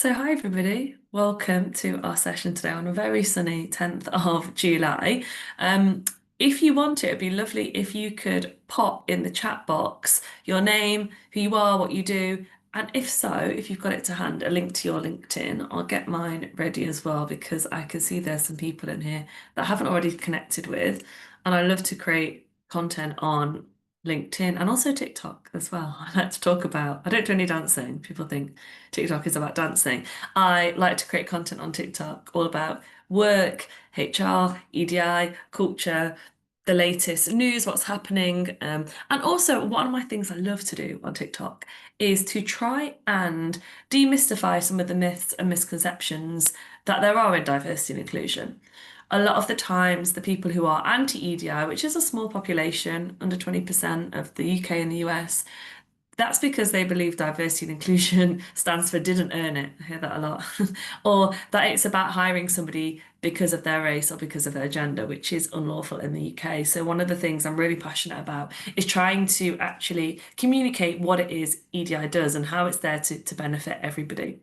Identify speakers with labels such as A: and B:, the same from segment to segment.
A: So, hi everybody, welcome to our session today on a very sunny 10th of July. Um, if you want it, it'd be lovely if you could pop in the chat box your name, who you are, what you do, and if so, if you've got it to hand, a link to your LinkedIn. I'll get mine ready as well because I can see there's some people in here that I haven't already connected with, and I love to create content on LinkedIn and also TikTok as well. I like to talk about, I don't do any dancing. People think TikTok is about dancing. I like to create content on TikTok all about work, HR, EDI, culture, the latest news, what's happening. And also, one of my things I love to do on TikTok is to try and demystify some of the myths and misconceptions that there are in diversity and inclusion. A lot of the times, the people who are anti-EDI, which is a small population, under 20% of the UK and the US, that's because they believe diversity and inclusion stands for didn't earn it. I hear that a lot. Or that it's about hiring somebody because of their race or because of their gender, which is unlawful in the UK. So one of the things I'm really passionate about is trying to actually communicate what it is EDI does and how it's there to benefit everybody.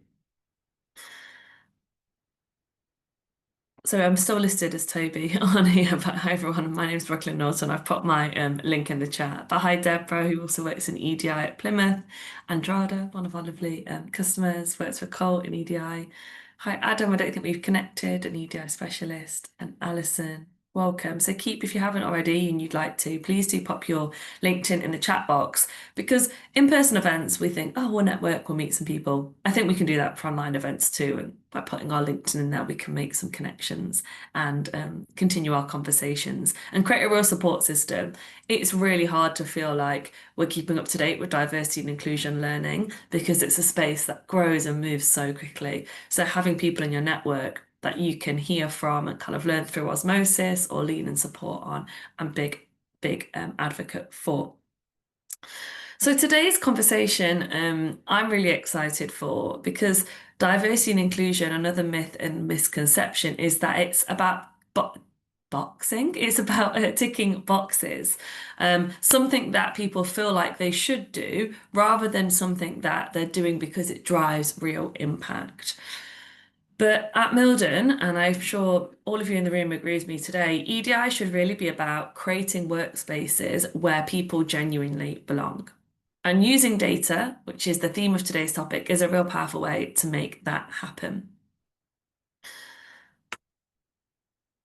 A: So I'm still listed as Toby on here, but hi everyone, my name's Brooklyn Norton. I've put my link in the chat. But hi Deborah, who also works in EDI at Plymouth. Andrada, one of our lovely customers, works for Colt in EDI. Hi Adam, I don't think we've connected, an EDI specialist. And Alison, welcome. So keep, if you haven't already and you'd like to, please do pop your LinkedIn in the chat box because in-person events, we think, oh, we'll network, we'll meet some people. I think we can do that for online events too. And by putting our LinkedIn in there, we can make some connections and continue our conversations and create a real support system. It's really hard to feel like we're keeping up to date with diversity and inclusion learning because it's a space that grows and moves so quickly. So having people in your network that you can hear from and kind of learn through osmosis or lean and support on, I'm big advocate for. So today's conversation, I'm really excited for because diversity and inclusion, another myth and misconception is that it's about boxing. It's about ticking boxes, something that people feel like they should do rather than something that they're doing because it drives real impact. But at Mildon, and I'm sure all of you in the room agree with me today, EDI should really be about creating workspaces where people genuinely belong. And using data, which is the theme of today's topic, is a real powerful way to make that happen.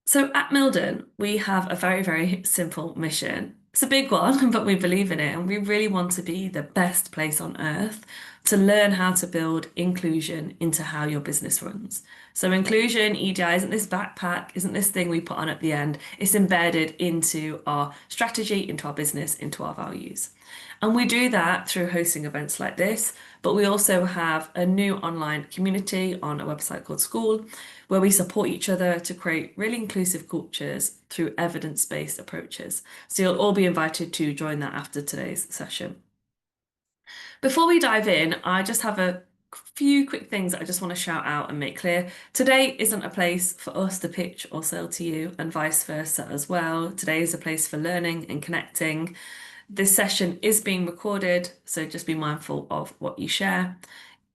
A: So at Mildon, we have a very simple mission. It's a big one, but we believe in it, and we really want to be the best place on earth to learn how to build inclusion into how your business runs. So inclusion, EDI, isn't this backpack, isn't this thing we put on at the end. It's embedded into our strategy, into our business, into our values. And we do that through hosting events like this, but we also have a new online community on a website called School, where we support each other to create really inclusive cultures through evidence-based approaches. So you'll all be invited to join that after today's session. Before we dive in, I just have a few quick things that I just want to shout out and make clear. Today isn't a place for us to pitch or sell to you, and vice versa as well. Today is a place for learning and connecting. This session is being recorded, so just be mindful of what you share.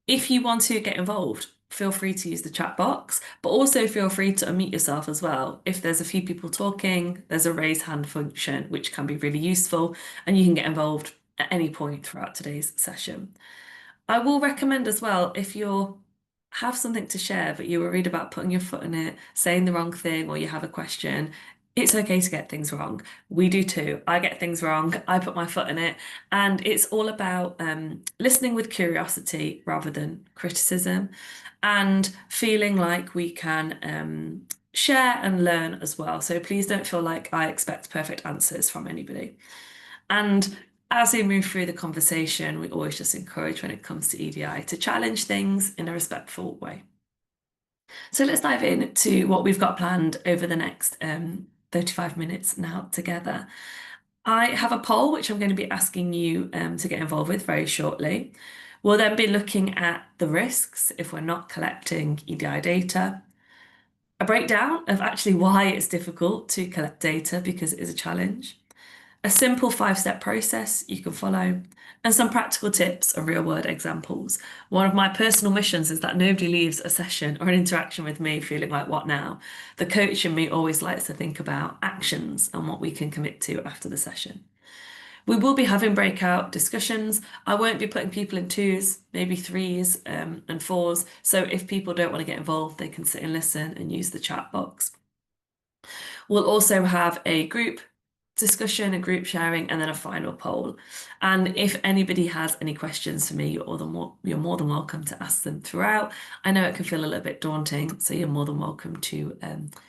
A: If you want to get involved, feel free to use the chat box, but also feel free to unmute yourself as well. If there's a few people talking, there's a raise hand function, which can be really useful, and you can get involved at any point throughout today's session. I will recommend as well, if you have something to share, but you're worried about putting your foot in it, saying the wrong thing, or you have a question, it's okay to get things wrong. We do too. I get things wrong. I put my foot in it. And it's all about listening with curiosity rather than criticism and feeling like we can share and learn as well. So please don't feel like I expect perfect answers from anybody. And as we move through the conversation, we always just encourage when it comes to EDI to challenge things in a respectful way. So let's dive into what we've got planned over the next 35 minutes now together. I have a poll which I'm going to be asking you to get involved with very shortly. We'll then be looking at the risks if we're not collecting EDI data, a breakdown of actually why it's difficult to collect data because it is a challenge, a simple 5-step process you can follow, and some practical tips or real-world examples. One of my personal missions is that nobody leaves a session or an interaction with me feeling like, what now? The coach in me always likes to think about actions and what we can commit to after the session. We will be having breakout discussions. I won't be putting people in twos, maybe threes, and fours. So if people don't want to get involved, they can sit and listen and use the chat box. We'll also have a group discussion, a group sharing, and then a final poll. And if anybody has any questions for me, you're more than welcome to ask them throughout. I know it can feel a little bit daunting, so you're more than welcome to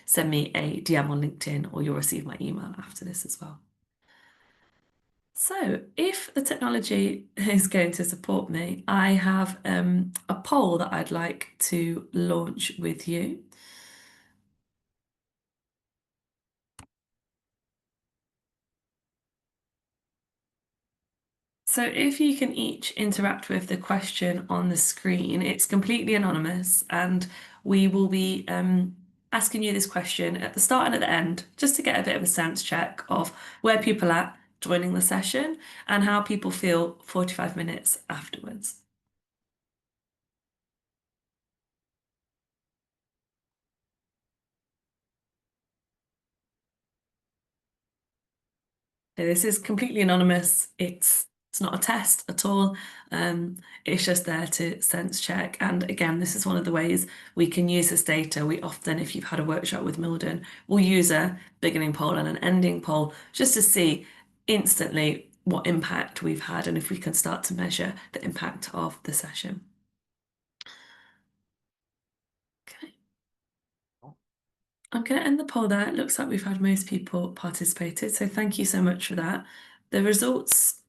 A: send me a DM on LinkedIn, or you'll receive my email after this as well. So, if the technology is going to support me, I have a poll that I'd like to launch with you. So if you can each interact with the question on the screen, it's completely anonymous, and we will be asking you this question at the start and at the end, just to get a bit of a sense check of where people are at joining the session and how people feel 45 minutes afterwards. So this is completely anonymous. It's not a test at all. It's just there to sense check. And again, this is one of the ways we can use this data. We often, if you've had a workshop with Mildon, will use a beginning poll and an ending poll just to see instantly what impact we've had and if we can start to measure the impact of the session. Okay. I'm going to end the poll there. It looks like we've had most people participated, so thank you so much for that. The results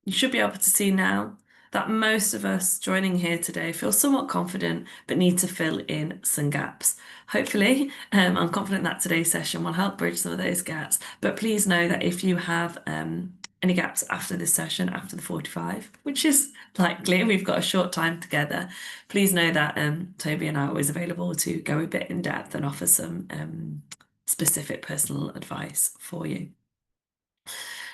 A: you should be able to see now that most of us joining here today feel somewhat confident but need to fill in some gaps. Hopefully, I'm confident that today's session will help bridge some of those gaps. But please know that if you have any gaps after this session, after the 45, which is likely, we've got a short time together, please know that Toby and I are always available to go a bit in depth and offer some specific personal advice for you.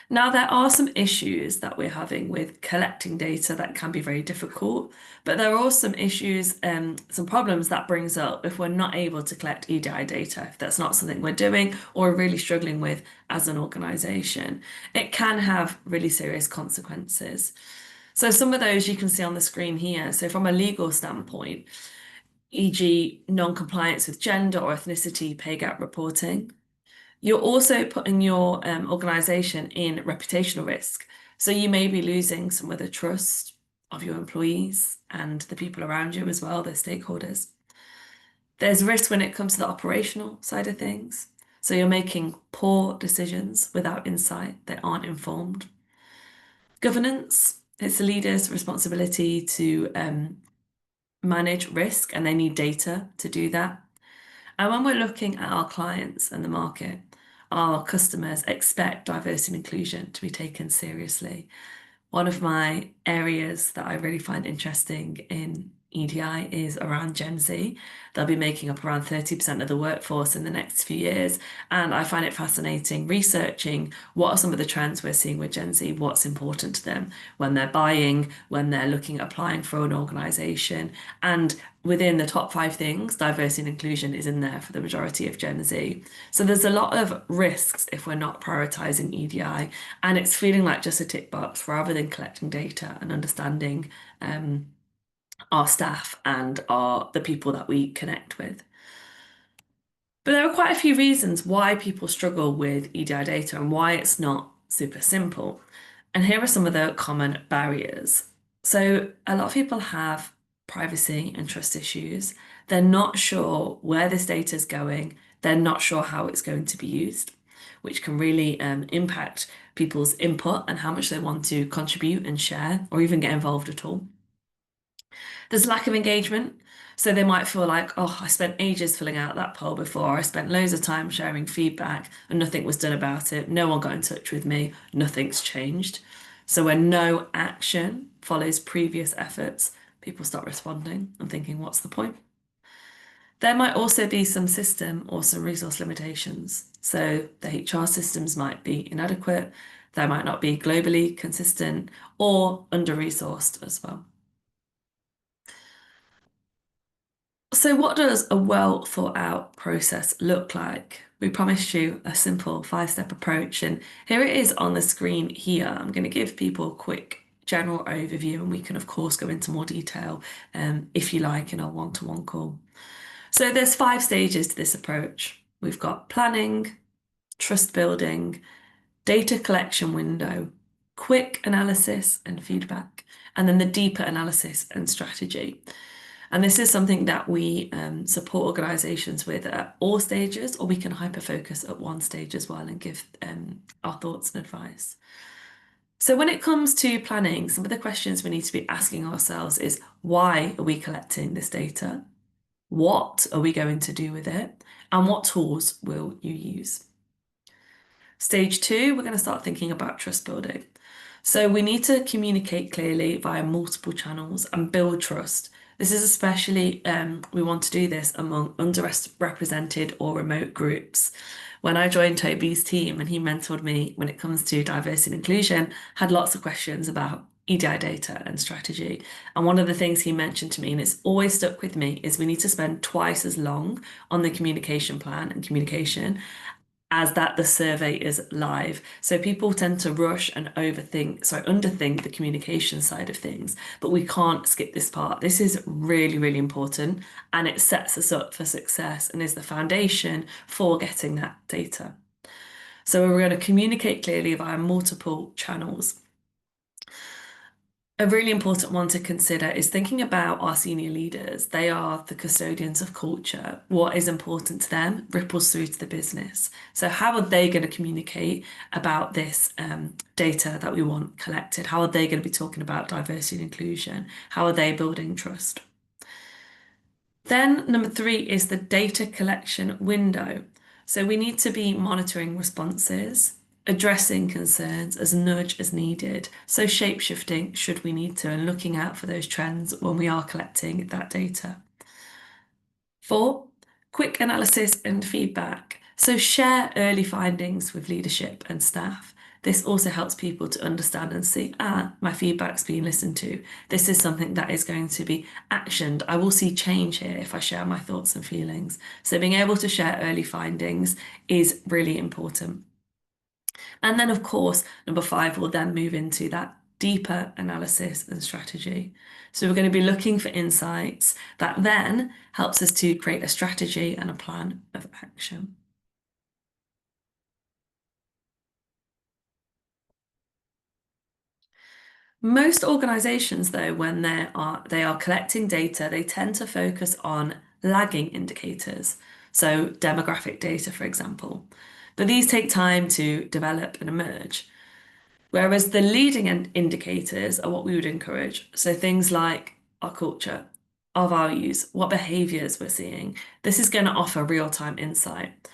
A: Now, there are some issues that we're having with collecting data that can be very difficult, but there are also some issues, some problems that brings up if we're not able to collect EDI data, if that's not something we're doing or really struggling with as an organisation. It can have really serious consequences. So some of those you can see on the screen here. So from a legal standpoint, e.g. non-compliance with gender or ethnicity pay gap reporting. You're also putting your organisation in reputational risk. So you may be losing some of the trust of your employees and the people around you as well, their stakeholders. There's risk when it comes to the operational side of things. So you're making poor decisions without insight, they aren't informed. Governance, it's the leader's responsibility to manage risk, and they need data to do that. And when we're looking at our clients and the market, our customers expect diversity and inclusion to be taken seriously. One of my areas that I really find interesting in EDI is around Gen Z. They'll be making up around 30% of the workforce in the next few years. And I find it fascinating researching what are some of the trends we're seeing with Gen Z, what's important to them when they're buying, when they're looking at applying for an organization. And within the top 5 things, diversity and inclusion is in there for the majority of Gen Z. So there's a lot of risks if we're not prioritizing EDI, and it's feeling like just a tick box rather than collecting data and understanding our staff and the people that we connect with. But there are quite a few reasons why people struggle with EDI data and why it's not super simple. And here are some of the common barriers. So a lot of people have privacy and trust issues. They're not sure where this data is going. They're not sure how it's going to be used, which can really impact people's input and how much they want to contribute and share or even get involved at all. There's lack of engagement. So they might feel like, oh, I spent ages filling out that poll before. I spent loads of time sharing feedback and nothing was done about it. No one got in touch with me. Nothing's changed. So when no action follows previous efforts, people start responding and thinking, what's the point? There might also be some system or some resource limitations. So the HR systems might be inadequate. They might not be globally consistent or under-resourced as well. So what does a well thought out process look like? We promised you a simple five-step approach, and here it is on the screen here. I'm going to give people a quick general overview, and we can of course go into more detail if you like in our one-to-one call. So there's 5 stages to this approach. We've got planning, trust building, data collection window, quick analysis and feedback, and then the deeper analysis and strategy. And this is something that we support organisations with at all stages, or we can hyper focus at one stage as well and give our thoughts and advice. So when it comes to planning, some of the questions we need to be asking ourselves is, why are we collecting this data? What are we going to do with it? And what tools will you use? Stage 2, we're going to start thinking about trust building. So we need to communicate clearly via multiple channels and build trust. This is especially, we want to do this among underrepresented or remote groups. When I joined Toby's team and he mentored me when it comes to diversity and inclusion, had lots of questions about EDI data and strategy. And one of the things he mentioned to me, and it's always stuck with me, is we need to spend twice as long on the communication plan and communication as that the survey is live. So people tend to rush and underthink the communication side of things, but we can't skip this part. This is really, really important, and it sets us up for success and is the foundation for getting that data. So we're going to communicate clearly via multiple channels. A really important one to consider is thinking about our senior leaders. They are the custodians of culture. What is important to them ripples through to the business. So how are they going to communicate about this data that we want collected? How are they going to be talking about diversity and inclusion? How are they building trust? Then number 3 is the data collection window. So we need to be monitoring responses, addressing concerns as nudge as needed. So shape-shifting should we need to, and looking out for those trends when we are collecting that data. 4, quick analysis and feedback. So share early findings with leadership and staff. This also helps people to understand and see, my feedback's being listened to. This is something that is going to be actioned. I will see change here if I share my thoughts and feelings. So being able to share early findings is really important. And then, of course, number 5 will then move into that deeper analysis and strategy. So we're going to be looking for insights that then helps us to create a strategy and a plan of action. Most organizations, though, when they are collecting data, they tend to focus on lagging indicators. So demographic data, for example. But these take time to develop and emerge. Whereas the leading indicators are what we would encourage. So things like our culture, our values, what behaviors we're seeing. This is going to offer real-time insight.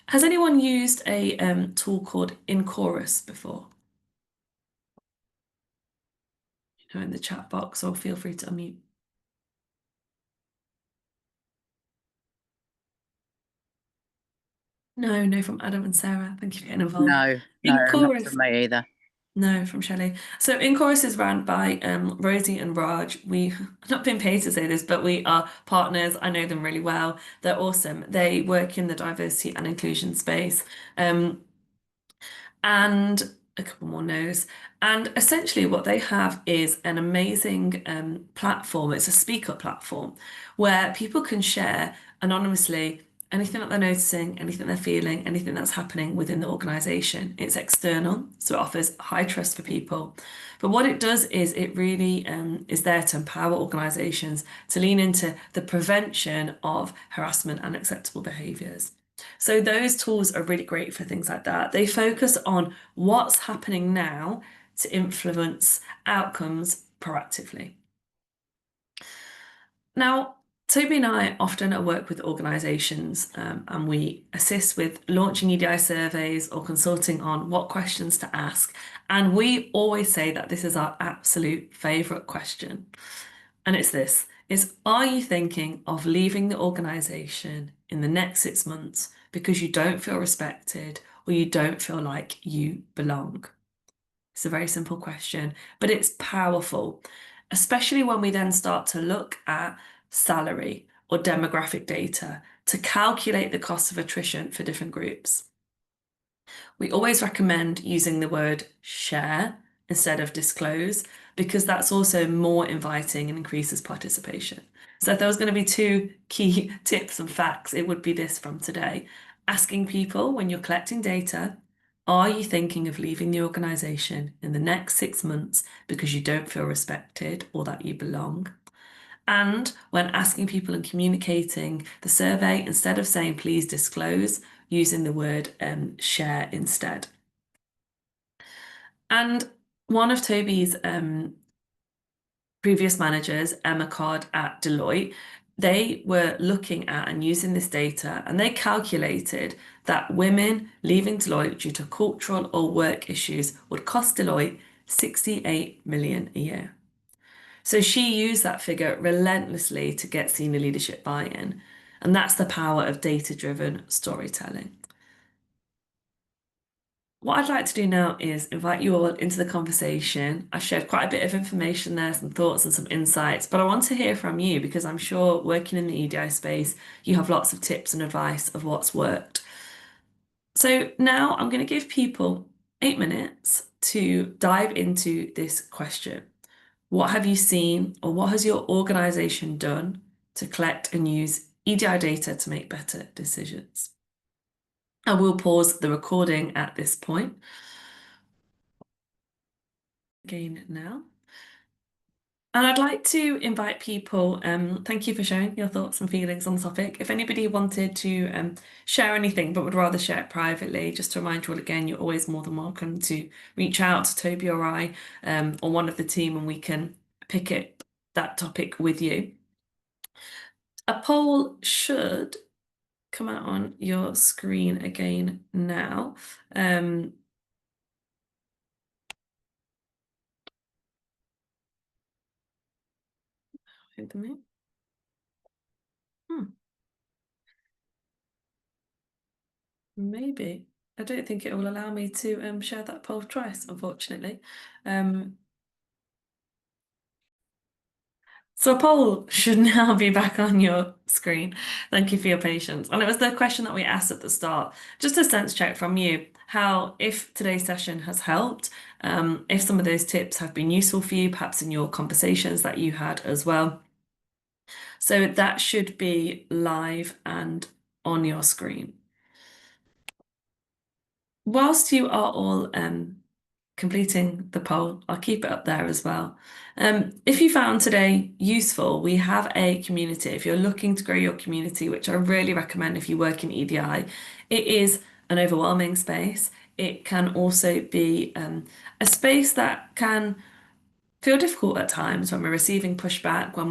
A: Has anyone used a tool called Chorus before? In the chat box, or feel free to unmute. No, from Adam and Sarah. Thank you for getting involved.
B: No, not from me either.
A: No, from Shelley. So Chorus is run by Rosie and Raj. We've not been paid to say this, but we are partners. I know them really well. They're awesome. They work in the diversity and inclusion space. And a couple more no's. And essentially what they have is an amazing platform. It's a speaker platform where people can share anonymously anything that they're noticing, anything they're feeling, anything that's happening within the organisation. It's external, so it offers high trust for people. But what it does is it really is there to empower organisations to lean into the prevention of harassment and unacceptable behaviours. So those tools are really great for things like that. They focus on what's happening now to influence outcomes proactively. Now, Toby and I often work with organisations and we assist with launching EDI surveys or consulting on what questions to ask. And we always say that this is our absolute favourite question. And it's this, are you thinking of leaving the organisation in the next 6 months because you don't feel respected or you don't feel like you belong? It's a very simple question, but it's powerful, especially when we then start to look at salary or demographic data to calculate the cost of attrition for different groups. We always recommend using the word share instead of disclose because that's also more inviting and increases participation. So if there was going to be two key tips and facts, it would be this from today. Asking people when you're collecting data, are you thinking of leaving the organization in the next 6 months because you don't feel respected or that you belong? And when asking people and communicating the survey, instead of saying please disclose, using the word share instead. And one of Toby's previous managers, Emma Card at Deloitte, they were looking at and using this data, and they calculated that women leaving Deloitte due to cultural or work issues would cost Deloitte 68 million a year. So she used that figure relentlessly to get senior leadership buy-in. And that's the power of data-driven storytelling. What I'd like to do now is invite you all into the conversation. I shared quite a bit of information there, some thoughts and some insights, but I want to hear from you because I'm sure working in the EDI space, you have lots of tips and advice of what's worked. So now I'm going to give people 8 minutes to dive into this question. What have you seen or what has your organization done to collect and use EDI data to make better decisions? I will pause the recording at this point. Again now. And I'd like to invite people, thank you for sharing your thoughts and feelings on the topic. If anybody wanted to share anything but would rather share it privately, just to remind you all again, you're always more than welcome to reach out to Toby or I or one of the team and we can pick that topic with you. A poll should come out on your screen again now. Maybe. I don't think it will allow me to share that poll twice, unfortunately. So a poll should now be back on your screen. Thank you for your patience. And it was the question that we asked at the start, just a sense check from you, how if today's session has helped, if some of those tips have been useful for you, perhaps in your conversations that you had as well. So that should be live and on your screen. Whilst you are all completing the poll, I'll keep it up there as well. If you found today useful, we have a community. If you're looking to grow your community, which I really recommend if you work in EDI, it is an overwhelming space. It can also be a space that can feel difficult at times when we're receiving pushback, when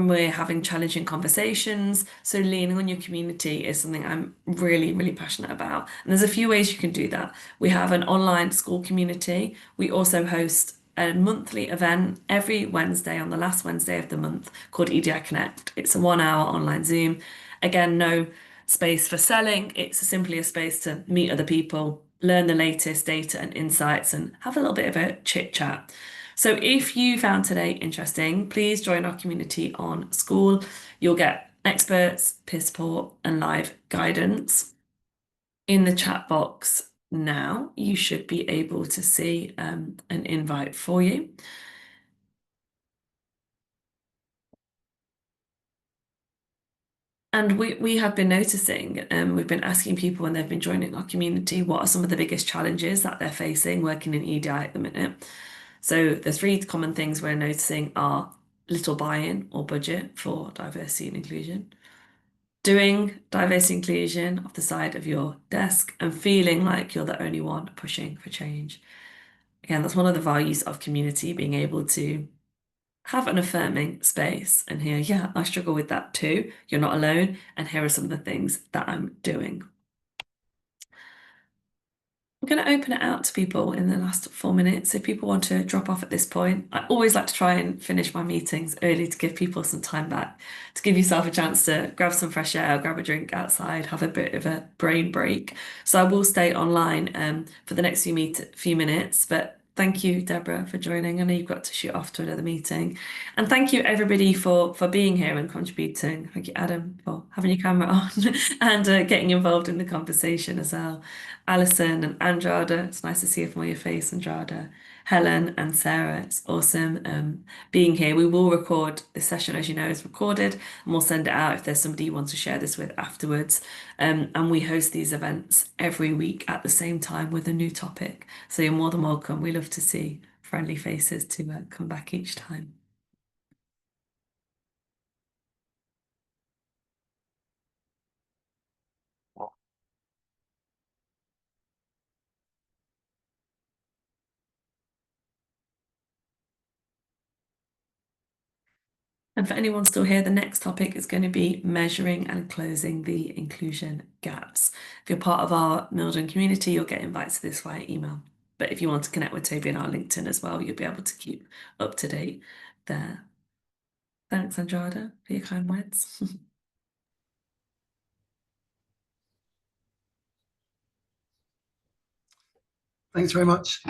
A: we're having challenging conversations. So leaning on your community is something I'm really, really passionate about. And there's a few ways you can do that. We have an online school community. We also host a monthly event every Wednesday on the last Wednesday of the month called EDI Connect. It's a 1 hour online Zoom. Again, no space for selling. It's simply a space to meet other people, learn the latest data and insights, and have a little bit of a chit chat. So if you found today interesting, please join our community on School. You'll get experts, peer support, and live guidance. In the chat box now, you should be able to see an invite for you. And we have been noticing, we've been asking people when they've been joining our community, what are some of the biggest challenges that they're facing working in EDI at the minute. So the three common things we're noticing are little buy-in or budget for diversity and inclusion, doing diversity and inclusion off the side of your desk and feeling like you're the only one pushing for change. Again, that's one of the values of community, being able to have an affirming space and hear, yeah, I struggle with that too. You're not alone. And here are some of the things that I'm doing. I'm going to open it out to people in the last 4 minutes. If people want to drop off at this point, I always like to try and finish my meetings early to give people some time back, to give yourself a chance to grab some fresh air, grab a drink outside, have a bit of a brain break. So I will stay online for the next few minutes. But thank you, Deborah, for joining. I know you've got to shoot off to another meeting. And thank you, everybody, for being here and contributing. Thank you, Adam, for having your camera on and getting involved in the conversation as well. Alison and Andrada, it's nice to see a familiar face, Andrada. Helen and Sarah, it's awesome being here. We will record this session, as you know, is recorded, and we'll send it out if there's somebody you want to share this with afterwards. And we host these events every week at the same time with a new topic. So you're more than welcome. We love to see friendly faces to come back each time. And for anyone still here, the next topic is going to be measuring and closing the inclusion gaps. If you're part of our Mildon community, you'll get invites to this via email. But if you want to connect with Toby on our LinkedIn as well, you'll be able to keep up to date there. Thanks, Andrada, for your kind words.
C: Thanks very much.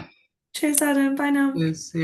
A: Cheers, Adam. Bye now.
C: Cheers. See you.